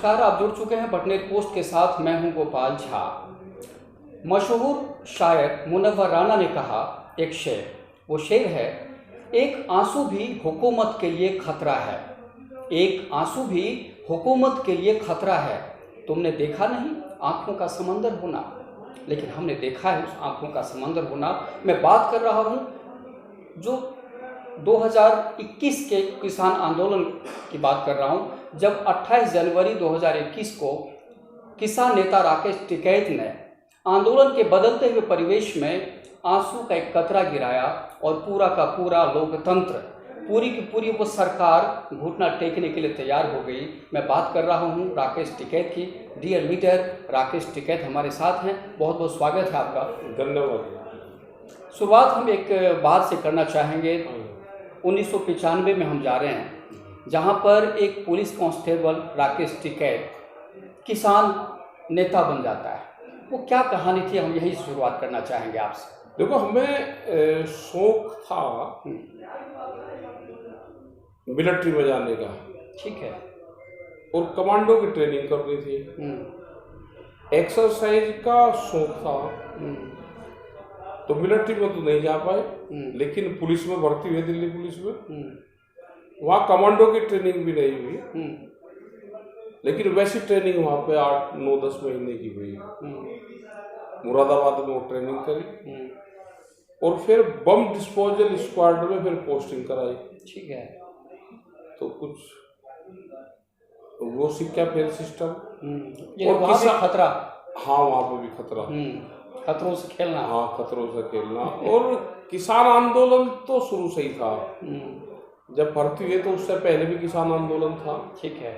नमस्कार, आप जुड़ चुके हैं बटनेर पोस्ट के साथ। मैं हूं गोपाल झा। मशहूर शायर मुनव्वर राना ने कहा एक शेर, वो शेर है, एक आंसू भी हुकूमत के लिए खतरा है, एक आंसू भी हुकूमत के लिए खतरा है। तुमने देखा नहीं आंखों का समंदर होना, लेकिन हमने देखा है उस आंखों का समंदर होना। मैं बात कर रहा हूँ जो 2021 के किसान आंदोलन की बात कर रहा हूँ, जब 28 जनवरी 2021 को किसान नेता राकेश टिकैत ने आंदोलन के बदलते हुए परिवेश में आंसू का एक कतरा गिराया और पूरा का पूरा लोकतंत्र, पूरी की पूरी वो सरकार घुटना टेकने के लिए तैयार हो गई। मैं बात कर रहा हूँ राकेश टिकैत की। डियर लीडर राकेश टिकैत हमारे साथ हैं, बहुत बहुत स्वागत है आपका। धन्यवाद। शुरुआत हम एक बात से करना चाहेंगे। 1995 में हम जा रहे हैं, जहाँ पर एक पुलिस कांस्टेबल राकेश टिकैत किसान नेता बन जाता है। वो क्या कहानी थी, हम यही शुरुआत करना चाहेंगे आपसे। देखो, हमें शौक था मिलिट्री में जाने का, ठीक है, और कमांडो की ट्रेनिंग करनी थी। एक्सरसाइज का शौक था, तो मिलिट्री में तो नहीं जा पाए, लेकिन पुलिस में भर्ती हुए, दिल्ली पुलिस में। वहाँ कमांडो की ट्रेनिंग भी नहीं हुई, लेकिन वैसी ट्रेनिंग वहाँ पे 8, 9, 10 महीने की हुई। मुरादाबाद में वो ट्रेनिंग करी और फिर बम डिस्पोजल स्क्वाड में फिर पोस्टिंग कराई। ठीक है, तो कुछ वो सीखा फिर सिस्टम। और वहाँ भी खतरा। हाँ, वहाँ पे भी खतरा, खतरों से खेलना। हाँ, खतरों से खेलना। और किसान आंदोलन तो शुरू से ही था। जब भर्ती हुए तो उससे पहले भी किसान आंदोलन था। ठीक है,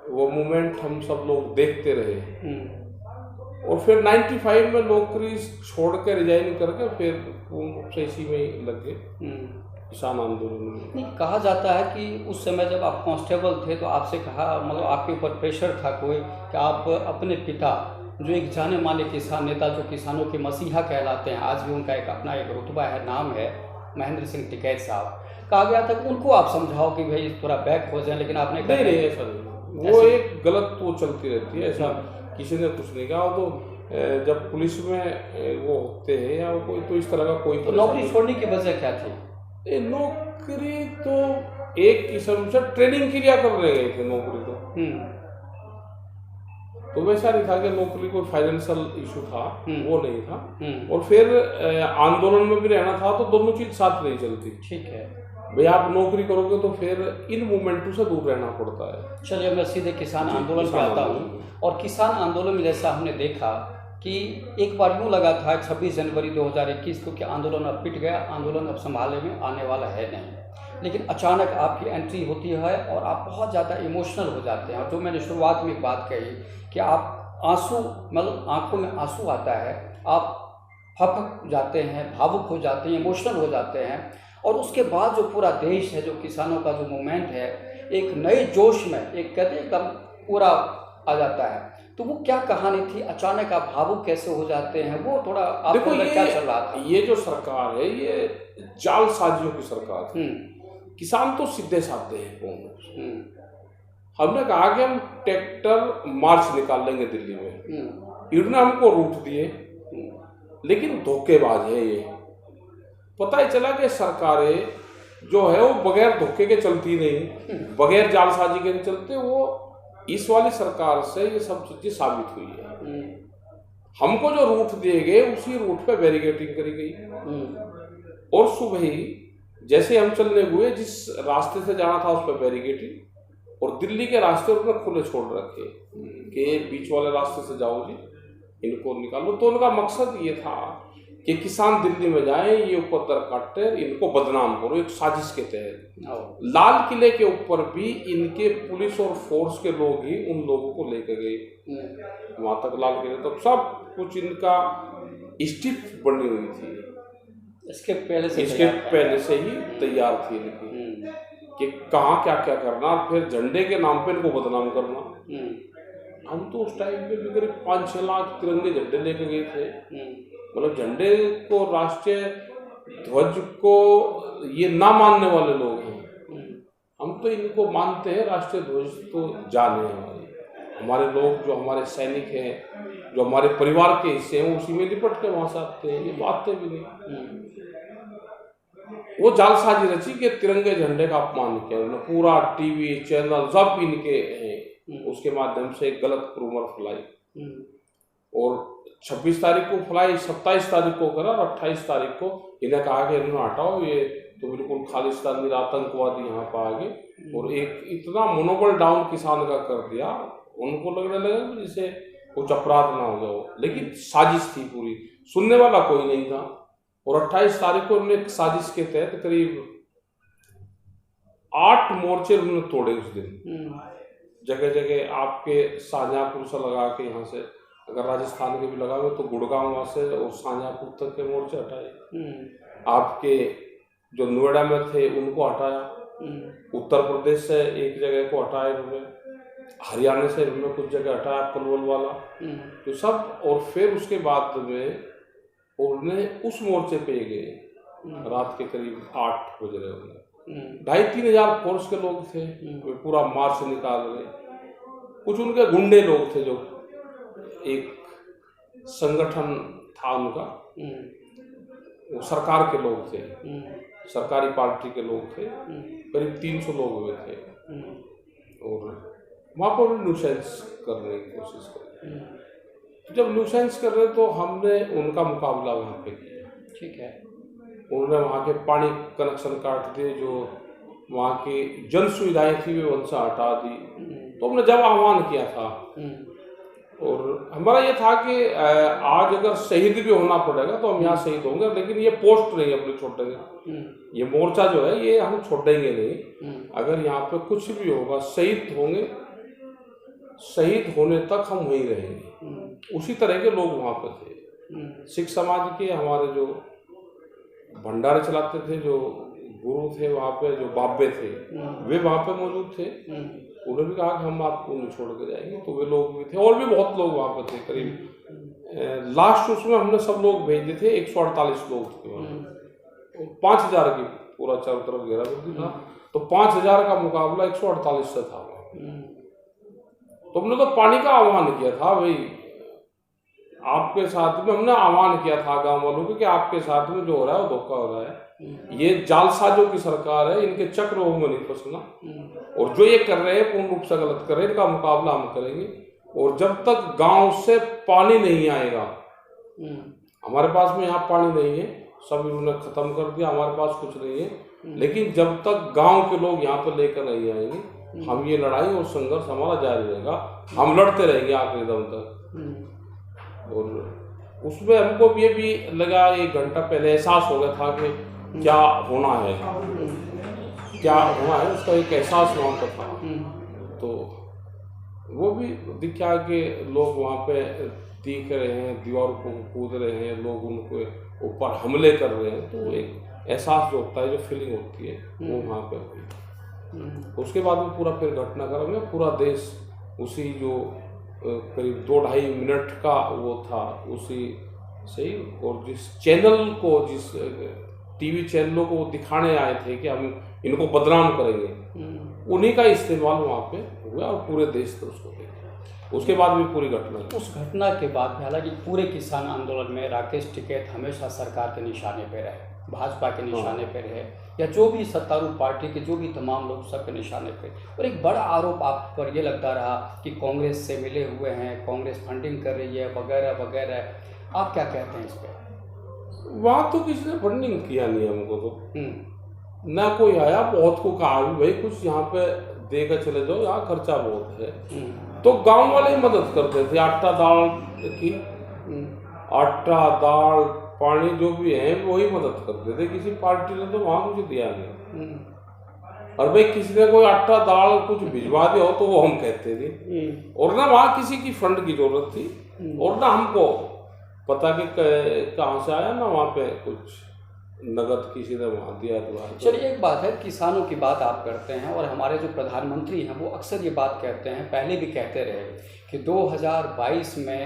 वो मूवमेंट हम सब लोग देखते रहे। और फिर 95 में नौकरी छोड़ कर रिजाइन करके फिर इसी में लग गए किसान आंदोलन में। नहीं, कहा जाता है कि उस समय जब आप कांस्टेबल थे तो आपसे कहा, मतलब आपके ऊपर प्रेशर था कोई, कि आप अपने पिता जो एक जाने माने किसान नेता, जो किसानों के मसीहा कहलाते हैं, आज भी उनका एक अपना एक रुतबा है, नाम है महेंद्र सिंह टिकैत साहब, कहा गया था कि उनको आप समझाओ कि भाई थोड़ा बैक हो जाए, लेकिन आपने कहा नहीं, ऐसा नहीं। वो एक गलत वो चलती रहती है, ऐसा किसी ने कुछ नहीं कहा। तो जब पुलिस में वो होते हैं या कोई, तो इस तरह का कोई तो नौकरी छोड़ने की वजह क्या थी? नौकरी तो एक किस्म से ट्रेनिंग के लिए करने गए थे। नौकरी तो वैसा नहीं था कि नौकरी कोई फाइनेंशियल इशू था, वो नहीं था। और फिर आंदोलन में भी रहना था, तो दोनों चीज साथ नहीं चलती। ठीक है भाई, आप नौकरी करोगे तो फिर इन मूवमेंटों से दूर रहना पड़ता है। चलिए, मैं सीधे किसान आंदोलन पे आता हूँ। और किसान आंदोलन में जैसा हमने देखा कि एक बार यूँ लगा था 26 जनवरी 2021 को कि आंदोलन अब पिट गया, आंदोलन अब संभालने में आने वाला है नहीं, लेकिन अचानक आपकी एंट्री होती है और आप बहुत ज़्यादा इमोशनल हो जाते हैं। और जो मैंने शुरुआत में एक बात कही कि आप आंसू, मतलब आंखों में आंसू आता है, आप फपक जाते हैं, भावुक हो जाते हैं, इमोशनल हो जाते हैं। और उसके बाद जो पूरा देश है, जो किसानों का जो मूवमेंट है, एक नए जोश में, एक कहते हैं एकदम पूरा आ जाता है। तो वो क्या कहानी थी, अचानक आप भावुक कैसे हो जाते हैं, वो थोड़ा आपको अंदर क्या चल रहा था? ये जो सरकार है, ये जालसाजियों की सरकार है। किसान तो सीधे साधे हैं। हमने कहा कि हम ट्रैक्टर मार्च निकाल लेंगे दिल्ली में, इन्होंने हमको रूट दिए, लेकिन धोखेबाज है ये। पता ही चला कि सरकारें जो है वो बगैर धोखे के चलती नहीं, बगैर जालसाजी के नहीं चलते। वो इस वाली सरकार से ये सब चीजें साबित हुई है। हमको जो रूट दिए गए, उसी रूट पे बैरिकेडिंग करी गई। और सुबह ही जैसे हम चलने हुए, जिस रास्ते से जाना था उस पर बैरिकेडिंग, और दिल्ली के रास्ते उन्होंने खुले छोड़ रखे कि बीच वाले रास्ते से जाओ जी, इनको निकालो। तो उनका मकसद ये था कि किसान दिल्ली में जाए, ये उपद्रव काटे, इनको बदनाम करो, एक साजिश के तहत। लाल किले के ऊपर भी इनके पुलिस और फोर्स के लोग ही उन लोगों को लेकर गए वहां तक, लाल किले तक। सब कुछ इनका स्टिप बनी हुई थी, इसके पहले से ही तैयार थी इनकी कि कहाँ क्या क्या करना, फिर झंडे के नाम पे इनको बदनाम करना। हम तो उस टाइम पे भी करीब 5-6 लाख तिरंगे झंडे लेके गए थे। मतलब झंडे को, राष्ट्रीय ध्वज को ये ना मानने वाले लोग हैं। हम तो इनको मानते हैं, राष्ट्रीय ध्वज तो जान है हमारी। हमारे लोग जो हमारे सैनिक हैं, जो हमारे परिवार के हिस्से हैं, वो उसी में लिपट के वहां से आते हैं, ये तो आते भी नहीं। वो जालसाजी रची कि तिरंगे झंडे का अपमान किया उन्होंने, पूरा टीवी चैनल सब इनके हैं, उसके माध्यम से एक गलत रूमर फैलाई और 26 तारीख को फैलाई, 27 तारीख को करा और 28 तारीख को इन्हें कहा कि इन्होंने हटाओ, ये तो बिल्कुल खालिस्तानी आतंकवादी यहाँ पर आ गए और एक इतना मनोबल डाउन किसान का कर दिया, उनको लगने लगा कि जैसे कुछ अपराध ना हो गया, लेकिन साजिश थी पूरी, सुनने वाला कोई नहीं था। और 28 तारीख को उन्होंने एक साजिश के तहत करीब 8 मोर्चे उन्होंने तोड़े उस दिन, जगह जगह आपके शाहजहाँपुर से लगा के, यहाँ से अगर राजस्थान के भी लगा हुए तो गुड़गांव वहां से और शाहजहाँपुर तक के मोर्चे हटाए, आपके जो नोएडा में थे उनको हटाया, उत्तर प्रदेश से एक जगह को हटाया उन्होंने, हरियाणा से उन्होंने कुछ जगह हटाया, पलवल वाला तो सब। और फिर उसके बाद में उन्होंने उस मोर्चे पे गए रात के करीब 8 बज रहे होंगे, 2,500-3 हजार फोर्स के लोग थे, वे पूरा मार्च निकाल रहे। कुछ उनके गुंडे लोग थे, जो एक संगठन था उनका, वो सरकार के लोग थे, सरकारी पार्टी के लोग थे, करीब 300 लोग हुए थे और वहाँ पर न्यूसेंस करने की कोशिश करी। जब न्यूसेंस कर रहे तो हमने उनका मुकाबला वहाँ पे किया, ठीक है। उन्होंने वहाँ के पानी कनेक्शन काट दिए, जो वहाँ की जन सुविधाएं थी वे उनसे हटा दी, तो हमने जब आह्वान किया था और हमारा ये था कि आज अगर शहीद भी होना पड़ेगा तो हम यहाँ शहीद होंगे, लेकिन ये पोस्ट नहीं अपने छोड़ेंगे, ये मोर्चा जो है ये हम छोड़ेंगे नहीं, अगर यहाँ पे कुछ भी होगा शहीद होंगे, शहीद होने तक हम वहीं रहेंगे। उसी तरह के लोग वहाँ पे थे। सिख समाज के हमारे जो भंडारे चलाते थे, जो गुरु थे वहाँ पे, जो बाबे थे, वे वहाँ पे मौजूद थे, उन्होंने भी कहा कि हम आपको नहीं छोड़ के जाएंगे, तो वे लोग भी थे और भी बहुत लोग वहाँ पे थे। करीब लास्ट उसमें हमने सब लोग भेज दिए थे, 148 लोग थे वहाँ, 5,000 की पूरा चारों तरफ घेराबंदी था, तो 5,000 का मुकाबला 148 से था। तो हमने तो पानी का आह्वान किया था, भाई आपके साथ में हमने आह्वान किया था गांव वालों को कि आपके साथ में जो हो रहा है वो धोखा हो रहा है, ये जालसाजों की सरकार है, इनके चक्रों में नहीं फंसना, और जो ये कर रहे हैं पूर्ण रूप से गलत कर रहे हैं, इनका मुकाबला हम करेंगे। और जब तक गांव से पानी नहीं आएगा, हमारे पास में यहाँ पानी नहीं है, सब इन्होंने खत्म कर दिया, हमारे पास कुछ नहीं है, लेकिन जब तक गांव के लोग यहाँ पर लेकर नहीं आएंगे, हम ये लड़ाई और संघर्ष हमारा जारी रहेगा, हम लड़ते रहेंगे आखिरी दम तक। और उसमें हमको ये भी लगा, 1 घंटा पहले एहसास हो गया था कि क्या होना है, क्या होना है, उसका एक एहसास वहाँ पर था। तो वो भी दिखा कि लोग वहाँ पे दिख रहे हैं, दीवार को कूद रहे हैं, लोग उनके ऊपर हमले कर रहे हैं, तो एक एहसास जो होता है, जो फीलिंग होती है, वो वहाँ पे हुई। उसके बाद में पूरा फिर घटनाक्रम में पूरा देश उसी जो करीब 2-2.5 मिनट का वो था, उसी से ही, और जिस चैनल को, जिस टीवी चैनलों को दिखाने आए थे कि हम इनको बदनाम करेंगे, उन्हीं का इस्तेमाल वहाँ पे हुआ और पूरे देश ने उसको देखा। उसके बाद भी पूरी घटना, उस घटना के बाद में हालांकि पूरे किसान आंदोलन में राकेश टिकैत हमेशा सरकार के निशाने पे रहे, भाजपा के निशाने पे रहे, या जो भी सत्तारूढ़ पार्टी के जो भी तमाम लोग सबके निशाने पे। और एक बड़ा आरोप आप पर ये लगता रहा कि कांग्रेस से मिले हुए हैं, कांग्रेस फंडिंग कर रही है वगैरह वगैरह, आप क्या कहते हैं इस पर? वहाँ तो किसी ने फंडिंग किया नहीं हमको, तो ना कोई आया, बहुत को कहा भी भाई कुछ यहाँ पे दे कर चले जाओ, यहाँ खर्चा बहुत है, तो गांव वाले ही मदद करते थे, आटा दाल की, आटा दाल पानी जो भी है वही मदद करते थे, किसी पार्टी ने तो वहाँ कुछ दिया नहीं। और भाई किसी ने कोई आटा दाल कुछ भिजवा दिया हो तो वो हम कहते थे, और ना वहाँ किसी की फंड की जरूरत थी, और ना हमको पता कि कहाँ से आया, ना वहाँ पे कुछ नगद किसी ने वहाँ दिया। चलिए, एक बात है, किसानों की बात आप करते हैं और हमारे जो प्रधानमंत्री हैं वो अक्सर ये बात कहते हैं, पहले भी कहते रहे कि 2022 में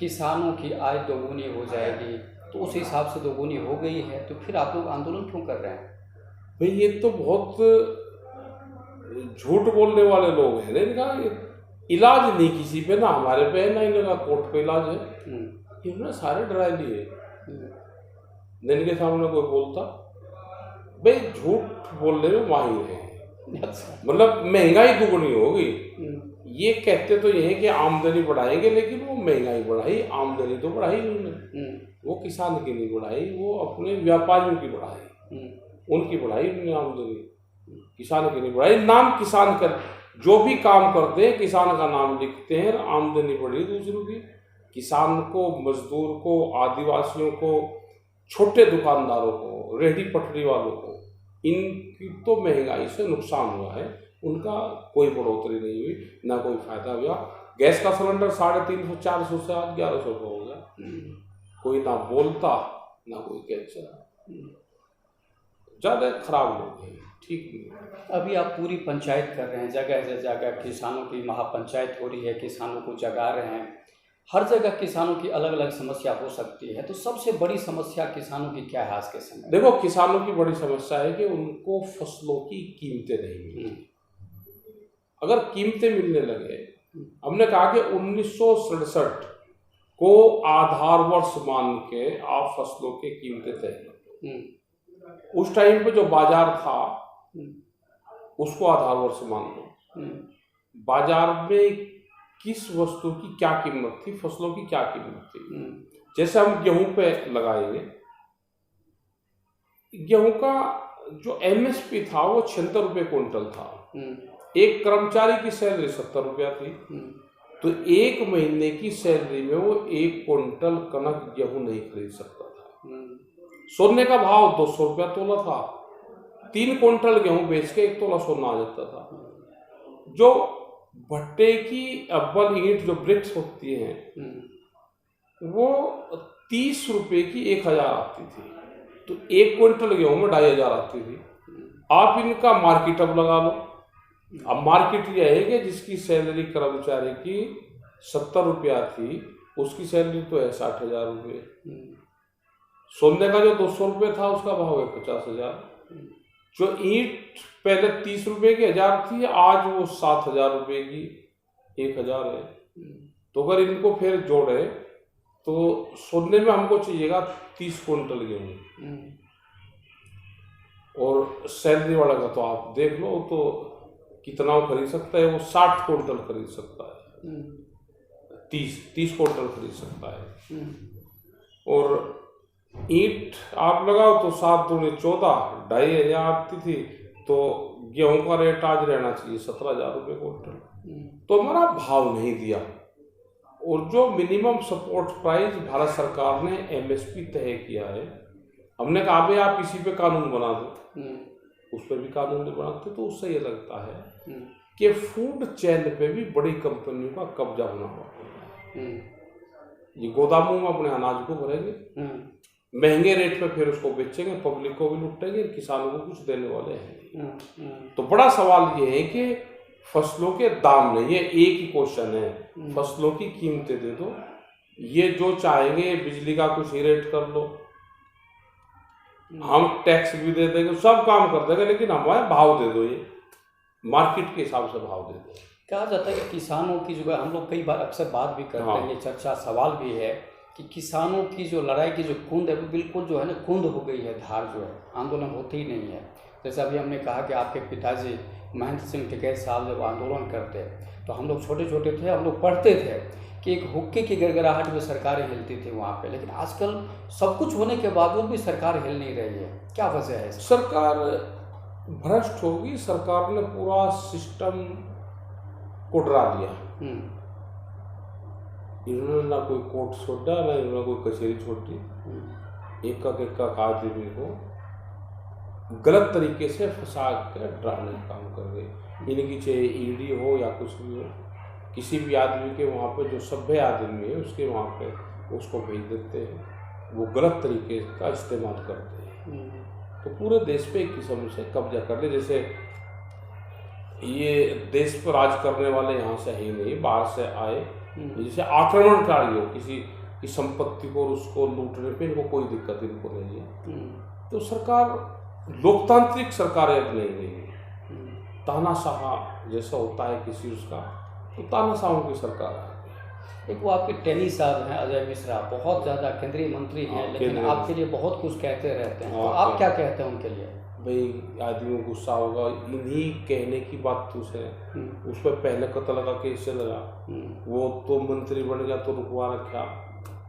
किसानों की आय दोगुनी हो जाएगी, तो उस हिसाब से दोगुनी हो गई है, तो फिर आप लोग आंदोलन क्यों कर रहे हैं? भाई ये तो बहुत झूठ बोलने वाले लोग हैं, इनका इलाज नहीं किसी पे, ना हमारे पे है ना इनका कोर्ट पे इलाज है। इन्होंने सारे डरा लिए। इनके सामने कोई बोलता, भाई झूठ बोलने में माहिर है। मतलब महंगाई दुगनी होगी। ये कहते तो ये है कि आमदनी बढ़ाएंगे, लेकिन वो महंगाई बढ़ाई, आमदनी तो बढ़ाई उन्होंने। वो किसान की नहीं बढ़ाई, वो अपने व्यापारियों की बढ़ाई, उनकी बढ़ाई उन्होंने आमदनी, किसान की नहीं बढ़ाई। नाम किसान कर, जो भी काम करते हैं किसान का नाम लिखते हैं, आमदनी बढ़ी दूसरों की। किसान को, मजदूर को, आदिवासियों को, छोटे दुकानदारों को, रेहड़ी पटरी वालों को, इनकी तो महंगाई से नुकसान हुआ है। उनका कोई बढ़ोतरी नहीं हुई, ना कोई फायदा हुआ। गैस का सिलेंडर 350-400 से आज 1100 का हो गया। कोई ना बोलता ना कोई कहता। ज़्यादा खराब लोग हैं, ठीक नहीं। अभी आप पूरी पंचायत कर रहे हैं, जगह जगह किसानों की महापंचायत हो रही है, किसानों को जगा रहे हैं। हर जगह किसानों की अलग अलग समस्या हो सकती है, तो सबसे बड़ी समस्या किसानों की क्या है आज के समय? देखो, किसानों की बड़ी समस्या है कि उनको फसलों की कीमतें नहीं मिलती। अगर कीमतें मिलने लगे, हमने कहा कि 1967 को आधार वर्ष मान के आप फसलों के कीमतें तय करो। उस टाइम पे जो बाजार था उसको आधार वर्ष मान लो। बाजार में किस वस्तु की क्या कीमत थी, फसलों की क्या कीमत थी। जैसे हम गेहूं पे लगाएंगे, गेहूं का जो MSP था वो 76 रुपये क्विंटल था। एक कर्मचारी की सैलरी 70 रुपया थी, तो एक महीने की सैलरी में वो 1 क्विंटल कनक गेहूं नहीं खरीद सकता था। सोने का भाव 200 रुपया तोला था, 3 क्विंटल गेहूं बेच के 1 तोला सोना आ जाता था। जो भट्टे की अव्वल ईंट जो ब्रिक्स होती हैं वो 30 रुपये की 1000 आती थी, तो 1 क्विंटल गेहूं में 2500 आती थी। आप इनका मार्केट अब लगा लो। अब मार्केट यह है कि जिसकी सैलरी कर्मचारी की 70 रुपया थी, उसकी सैलरी तो है 60,000 रुपये। सोने का जो 200 रुपये था उसका भाव है 50,000। जो ईंट पहले 30 रुपये की 1000 थी, आज वो 7,000 रुपये की 1000 है। तो अगर इनको फिर जोड़े तो सोने में हमको चाहिएगा 30 क्विंटल गेहूं, और सैलरी वाला का तो आप देख लो तो कितना वो खरीद सकता है, वो 60 क्विंटल खरीद सकता है, 30 क्विंटल खरीद सकता है। और ईंट आप लगाओ तो 7 दूनी 14, 2500 आती थी, तो गेहूं का रेट आज रहना चाहिए 17,000 रुपये क्विंटल। तो हमारा भाव नहीं दिया। और जो मिनिमम सपोर्ट प्राइस भारत सरकार ने MSP तय किया है, हमने कहा भाई आप इसी पे कानून बना दो, उस पर भी कानून नहीं बनाते। तो उससे ये लगता है कि फूड चेन पे भी बड़ी कंपनियों का कब्जा होना हुआ। ये गोदामों में अपने अनाज को भरेंगे, महंगे रेट पे फिर उसको बेचेंगे, पब्लिक को भी लुटेंगे, किसानों को कुछ देने वाले हैं। तो बड़ा सवाल ये है कि फसलों के दाम नहीं है, एक ही क्वेश्चन है, फसलों की कीमतें दे दो। ये जो चाहेंगे बिजली का कुछ ही रेट कर लो, हम टैक्स भी दे देंगे, सब काम कर देंगे, लेकिन हमारे भाव दे दो, ये मार्केट के हिसाब से भाव दे दो। कहा जाता है कि किसानों की जो है, हम लोग कई बार अक्सर बात भी करते हैं, ये चर्चा सवाल भी है कि किसानों की जो लड़ाई की जो खूंद है वो बिल्कुल जो है ना खूंद हो गई है, धार जो है, आंदोलन होते ही नहीं है। जैसे अभी हमने कहा कि आपके पिताजी महेंद्र सिंह टिकैत साहब जब आंदोलन करते तो हम लोग छोटे छोटे थे, हम लोग पढ़ते थे कि एक हुक्के की गड़गड़ाहट में सरकारें हिलती थी वहाँ पे, लेकिन आजकल सब कुछ होने के बावजूद भी सरकार हिल नहीं रही है। क्या वजह है? सरकार भ्रष्ट होगी। सरकार ने पूरा सिस्टम को डरा दिया। इन्होंने ना कोई कोर्ट छोड़ा, ना इन्होंने कोई कचहरी छोड़ी। एक आदमी को गलत तरीके से फंसा कर डराने का काम कर रहे। इनकी चाहे ED हो या कुछ भी हो, किसी भी आदमी के वहाँ पे जो सभ्य आदमी है उसके वहाँ पे उसको भेज देते हैं, वो गलत तरीके का इस्तेमाल करते हैं। तो पूरे देश पे एक किस्म से कब्जा कर ले। जैसे ये देश पर राज करने वाले यहाँ से ही नहीं, बाहर से आए, जैसे आक्रमणकारी हो किसी की संपत्ति को और उसको लूटने पे इनको कोई दिक्कत इनको नहीं है। तो सरकार लोकतांत्रिक सरकार अब नहीं रही, तानाशाह जैसा होता है किसी उसका, तो तानाशाहों की सरकार है। एक वो आपके टेनी साहब हैं अजय मिश्रा, बहुत ज़्यादा केंद्रीय मंत्री हैं, लेकिन आपके लिए बहुत कुछ कहते रहते हैं, तो आप क्या कहते हैं उनके लिए? भाई आदमी को गुस्सा होगा, इन्हीं कहने की बात तो है। उस पर पहले कत्ल का केस चल रहा, वो तो मंत्री बन गया तो रुकवा रखा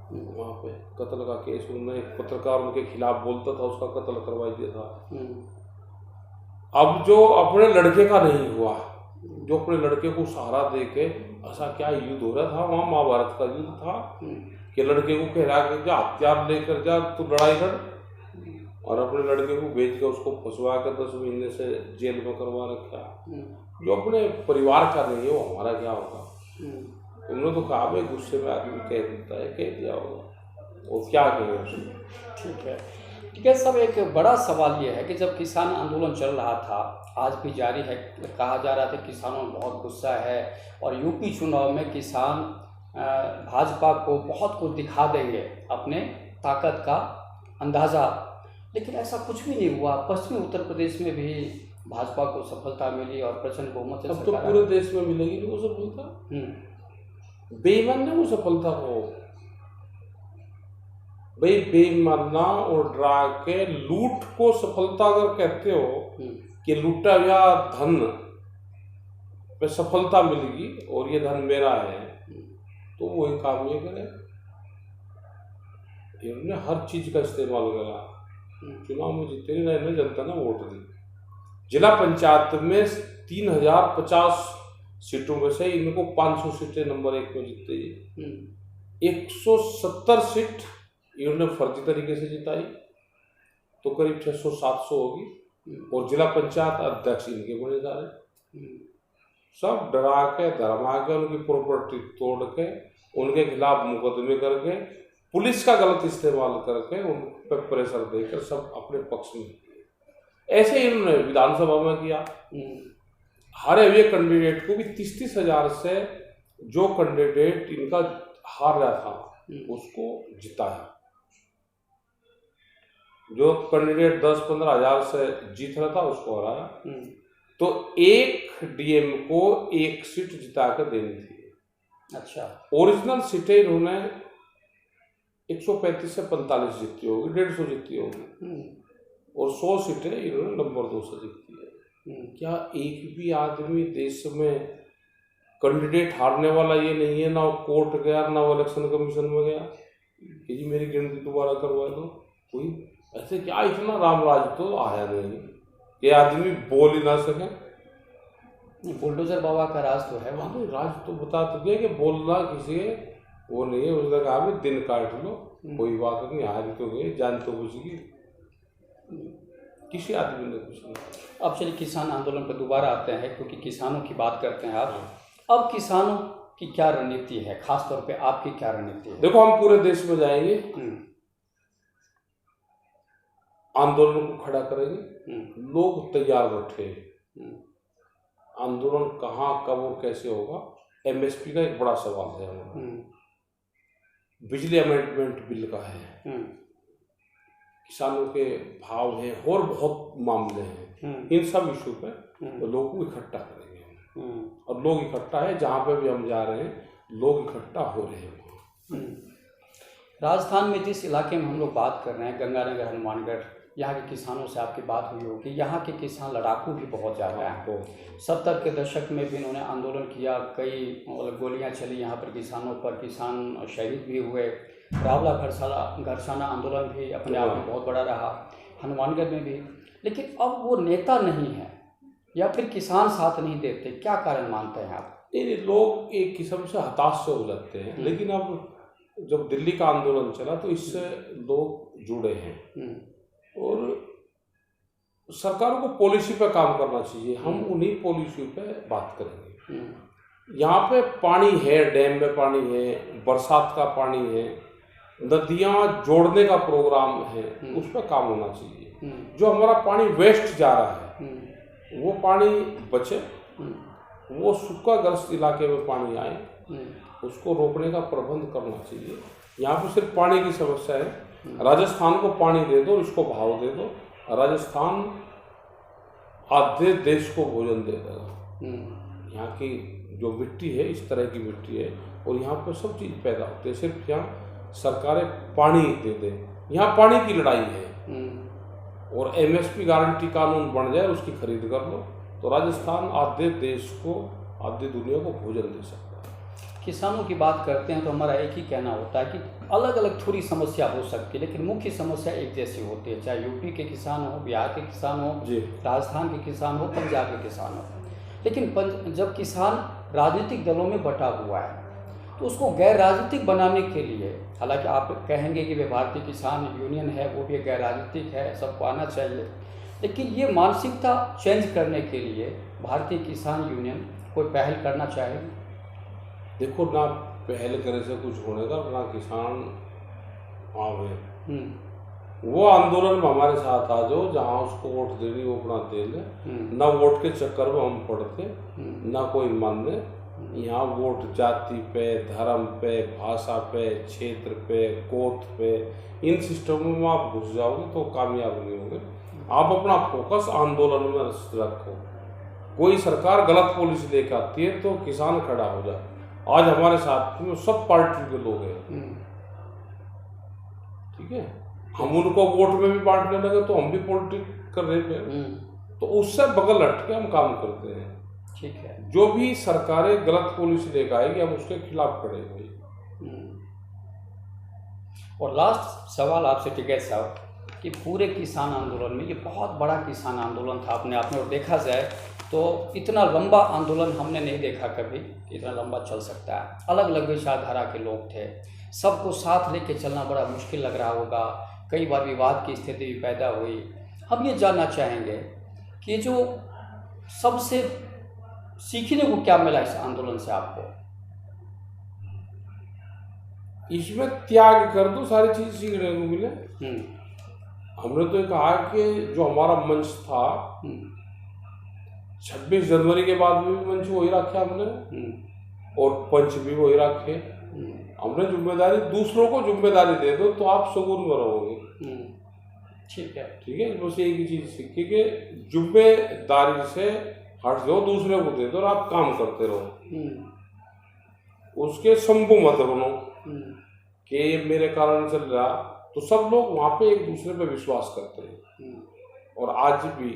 वहाँ पे कत्ल का केस। उन्होंने एक पत्रकार उनके खिलाफ बोलता था, उसका कत्ल करवा दिया था। अब जो अपने लड़के का नहीं हुआ, जो अपने लड़के को सहारा दे के, ऐसा क्या युद्ध हो रहा था वहाँ, महाभारत का युद्ध था कि लड़के को कह रहा कि जा हथियार लेकर जा, तू लड़ाई लड़, और अपने लड़के को भेज के उसको फंसवा कर 10 महीने से जेल में करवा रखा। जो अपने परिवार का नहीं है वो हमारा क्या होगा? उन्होंने तो कहा भाई गुस्से में आदमी कह देता है, कह दिया होगा, और क्या कहें उसमें। ठीक है सब। एक बड़ा सवाल ये है कि जब किसान आंदोलन चल रहा था, आज भी जारी है, कहा जा रहा था किसानों में बहुत गुस्सा है और यूपी चुनाव में किसान भाजपा को बहुत कुछ दिखा देंगे, अपने ताकत का अंदाज़ा, लेकिन ऐसा कुछ भी नहीं हुआ। पश्चिमी उत्तर प्रदेश में भी भाजपा को सफलता मिली और प्रचंड बहुमत से अब तो पूरे देश में मिलेगी वो सफलता। बेईमान ने वो सफलता को, भाई बेईमाना और डरा के लूट को सफलता अगर कहते हो कि लूटा हुआ धन पे सफलता मिलेगी और ये धन मेरा है, तो वही काम ये करे। इन्होंने हर चीज का इस्तेमाल करा, चुनाव में जीते नहीं, जनता ने वोट दी। जिला पंचायत में 3050 सीटों में से इनको 500 सीटें नंबर 1 में जीते। 170 सीट इन्होंने फर्जी तरीके से जिताई, तो करीब 600-700 होगी, और जिला पंचायत अध्यक्ष इनके बने जा रहे। सब डरा के धरमा के, उनकी प्रॉपर्टी तोड़ के, उनके खिलाफ मुकदमे करके, पुलिस का गलत इस्तेमाल करके, उन पर प्रेशर देकर सब अपने पक्ष में। ऐसे इन्होंने विधानसभा में किया। हारे हुए कैंडिडेट को भी 30-30 हजार से जो कैंडिडेट इनका हार रहा था उसको जिताया। जो कैंडिडेट 10-15 हजार से जीत रहा था उसको हराया। तो एक डीएम को 1 सीट जिता कर देनी थी। अच्छा। ओरिजिनल सीटें इन्होंने 135 से 45 जीती होगी, 150 जीती होगी, और 100 सीटें इन्होंने नंबर 2 से जीती है। क्या एक भी आदमी देश में कैंडिडेट हारने वाला ये नहीं है, ना वो कोर्ट गया, ना वो इलेक्शन कमीशन में गया कि जी मेरी गिनती दोबारा करवा दो? कोई ऐसे क्या, इतना रामराज तो आया नहीं कि आदमी बोल ही ना सके। बुलडोजर बाबा का राज तो है वहाँ। राज तो बता तो दिया कि बोलना किसी वो नहीं है। उसने कहा भी दिन काट लो, कोई बात नहीं, हार तो गए, जान तो बचेगी, किसी आदमी ने कुछ नहीं। अब चलिए किसान आंदोलन पर दोबारा आते हैं, क्योंकि किसानों की बात करते हैं आप। अब किसानों की क्या रणनीति है, खास तौर पे आपकी क्या रणनीति है? देखो, हम पूरे देश में जाएंगे, आंदोलन को खड़ा करेंगे, लोग तैयार बैठे। आंदोलन कहाँ, कब और कैसे होगा, एमएसपी का एक बड़ा सवाल है। बिजली अमेंडमेंट बिल का है, किसानों के भाव हैं, और बहुत मामले हैं। इन सब इशू पे तो लोगों को इकट्ठा करेंगे, और लोग इकट्ठा है, जहाँ पे भी हम जा रहे हैं लोग इकट्ठा हो रहे हैं। राजस्थान में जिस इलाके में हम लोग बात कर रहे हैं, गंगानगर, हनुमानगढ़, यहाँ के किसानों से आपकी बात हुई होगी। यहाँ के किसान लड़ाकू भी बहुत ज़्यादा हैं। 70 के दशक में भी इन्होंने आंदोलन किया, कई गोलियाँ चली यहाँ पर किसानों पर, किसान शहीद भी हुए। रावला घरसाना आंदोलन भी अपने आप में बहुत बड़ा रहा, हनुमानगढ़ में भी। लेकिन अब वो नेता नहीं है, या फिर किसान साथ नहीं देते, क्या कारण मानते हैं आप? नहीं, लोग एक किस्म से हताश से हो जाते हैं। लेकिन अब जब दिल्ली का आंदोलन चला तो इससे लोग जुड़े हैं, और सरकारों को पॉलिसी पे काम करना चाहिए। हम उन्हीं पॉलिसी पे बात करेंगे। यहाँ पे पानी है, डैम में पानी है, बरसात का पानी है, नदियाँ जोड़ने का प्रोग्राम है, उस पर काम होना चाहिए। जो हमारा पानी वेस्ट जा रहा है वो पानी बचे, वो सूखाग्रस्त इलाके में पानी आए, उसको रोकने का प्रबंध करना चाहिए। यहाँ पे सिर्फ पानी की समस्या है। राजस्थान को पानी दे दो, इसको भाव दे दो, राजस्थान आधे देश को भोजन दे देगा। यहाँ की जो मिट्टी है इस तरह की मिट्टी है और यहाँ पर सब चीज़ पैदा होती है। सिर्फ यहाँ सरकारें पानी दे दें, यहाँ पानी की लड़ाई है। और MSP गारंटी कानून बन जाए, उसकी खरीद कर लो तो राजस्थान आधे देश को, आधी दुनिया को भोजन दे सकता है। किसानों की बात करते हैं तो हमारा एक ही कहना होता है कि अलग अलग थोड़ी समस्या हो सकती है, लेकिन मुख्य समस्या एक जैसी होती है, चाहे यूपी के किसान हो, बिहार के किसान हो, राजस्थान के किसान हो, पंजाब के किसान हो। लेकिन जब किसान राजनीतिक दलों में बटा हुआ है तो उसको गैर राजनीतिक बनाने के लिए, हालांकि आप कहेंगे कि वे भारतीय किसान यूनियन है, वो भी गैर राजनीतिक है, सबको आना चाहिए, लेकिन ये मानसिकता चेंज करने के लिए भारतीय किसान यूनियन कोई पहल करना चाहेगी? देखो, ना पहल करे से कुछ होने का, ना किसान आवे। वो आंदोलन में हमारे साथ आ जाओ, जहाँ उसको वोट देनी वो अपना दे ले। ना वोट के चक्कर में हम पड़ते, ना कोई मानने। यहाँ वोट जाति पे, धर्म पे, भाषा पे, क्षेत्र पे, गोत्र पे, इन सिस्टमों में आप घुस जाओगे तो कामयाब नहीं होंगे। आप अपना फोकस आंदोलन में रखो। कोई सरकार गलत पॉलिसी लेकर आती है तो किसान खड़ा हो जाए। आज हमारे साथ में सब पार्टी के लोग हैं, ठीक है। हम उनको वोट में भी बांटने लगे तो हम भी पॉलिटिक्स कर रहे थे, तो उससे बगल हट के हम काम करते हैं। ठीक है, जो भी सरकारें गलत पॉलिसी लेकर आएगी हम उसके खिलाफ खड़े होंगे। और लास्ट सवाल आपसे टिकैत साहब, कि पूरे किसान आंदोलन में, ये बहुत बड़ा किसान आंदोलन था अपने आप में, और देखा जाए तो इतना लंबा आंदोलन हमने नहीं देखा कभी, इतना लंबा चल सकता है। अलग अलग विचारधारा के लोग थे, सबको साथ लेके चलना बड़ा मुश्किल लग रहा होगा, कई बार विवाद की स्थिति भी पैदा हुई। हम ये जानना चाहेंगे कि जो सबसे सीखने को क्या मिला इस आंदोलन से आपको? इसमें त्याग कर दो, सारी चीज सीखने को मिले। हमने तो कहा कि जो हमारा मंच था 26 जनवरी के बाद भी मंच वही रखे हमने, और पंच भी वही रखे। हमने जिम्मेदारी, दूसरों को जिम्मेदारी दे दो तो आप सुकून में रहोगे। ठीक है, ठीक है। बस एक ही चीज सीखी कि जिम्मेदारी से हट जाओ, दूसरे को दे दो और आप काम करते रहो। उसके शंभू मत बनो कि ये मेरे कारण चल रहा, तो सब लोग वहां पे एक दूसरे पे विश्वास करते हैं। और आज भी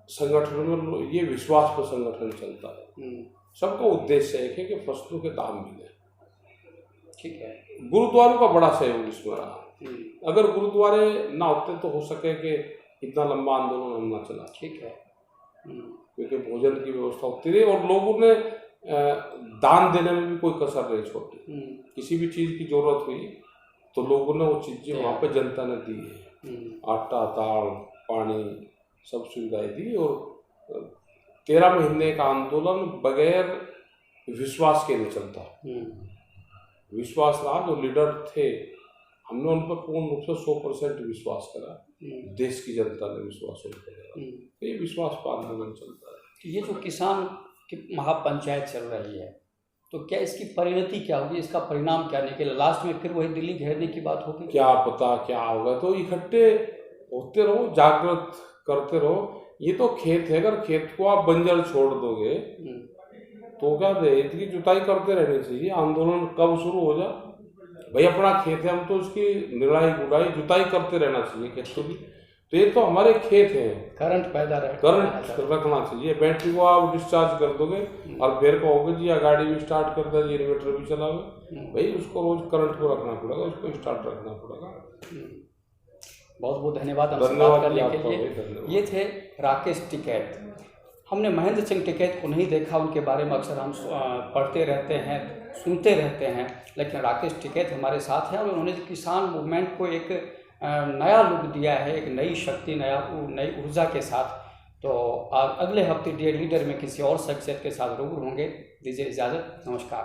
संगठन में ये विश्वास पर संगठन चलता है। सबका उद्देश्य एक है कि फसलों के दाम मिले। ठीक है। गुरुद्वारों का बड़ा सहयोग इसमें रहा। अगर गुरुद्वारे ना होते तो हो सके कि इतना लंबा आंदोलन हम ना चला। ठीक है। क्योंकि भोजन की व्यवस्था होती रही और लोगों ने दान देने में भी कोई कसर नहीं छोड़ी। किसी भी चीज की जरूरत हुई तो लोगों ने वो चीजें वहाँ पे जनता ने दी है। आटा, दाल, पानी, सब सुविधाएं दी। और 13 महीने का आंदोलन बगैर विश्वास के नहीं चलता। विश्वास रहा, जो लीडर थे हमने उन पर पूर्ण रूप से 100% विश्वास करा। देश की जनता ने विश्वास करा। ये विश्वास पर आंदोलन चलता है। ये जो किसान की महापंचायत चल रही है, तो क्या इसकी परिणति क्या होगी, इसका परिणाम क्या निकलेगा? लास्ट में फिर वही दिल्ली घेरने की बात होगी? क्या पता क्या होगा। तो इकट्ठे होते रहो, जागृत करते रहो। ये तो खेत है, अगर खेत को आप बंजर छोड़ दोगे तो क्या खेत की जुताई करते रहनी चाहिए। आंदोलन कब शुरू हो जाए भाई, अपना खेत है, हम तो उसकी निराई गुड़ाई जुताई करते रहना चाहिए खेतों की। तो ये तो हमारे खेत हैं, करंट पैदा करंट रखना चाहिए। बैटरी को आप डिस्चार्ज कर दोगे और फिर कहोगे जी गाड़ी भी स्टार्ट कर दे, इन्वर्टर भी चलाओगे, भाई उसको रोज करंट को रखना पड़ेगा, उसको स्टार्ट रखना पड़ेगा। बहुत बहुत धन्यवाद हमसे बात करने के लिए। ये थे राकेश टिकैत। हमने महेंद्र सिंह टिकैत को नहीं देखा, उनके बारे में अक्सर हम पढ़ते रहते हैं, सुनते रहते हैं, लेकिन राकेश टिकैत हमारे साथ हैं और उन्होंने किसान मूवमेंट को एक नया लुक दिया है, एक नई शक्ति, नई ऊर्जा के साथ। तो अगले हफ्ते डियर लीडर में किसी और शख्सियत के साथ रूबरू होंगे। दीजिए इजाज़त, नमस्कार।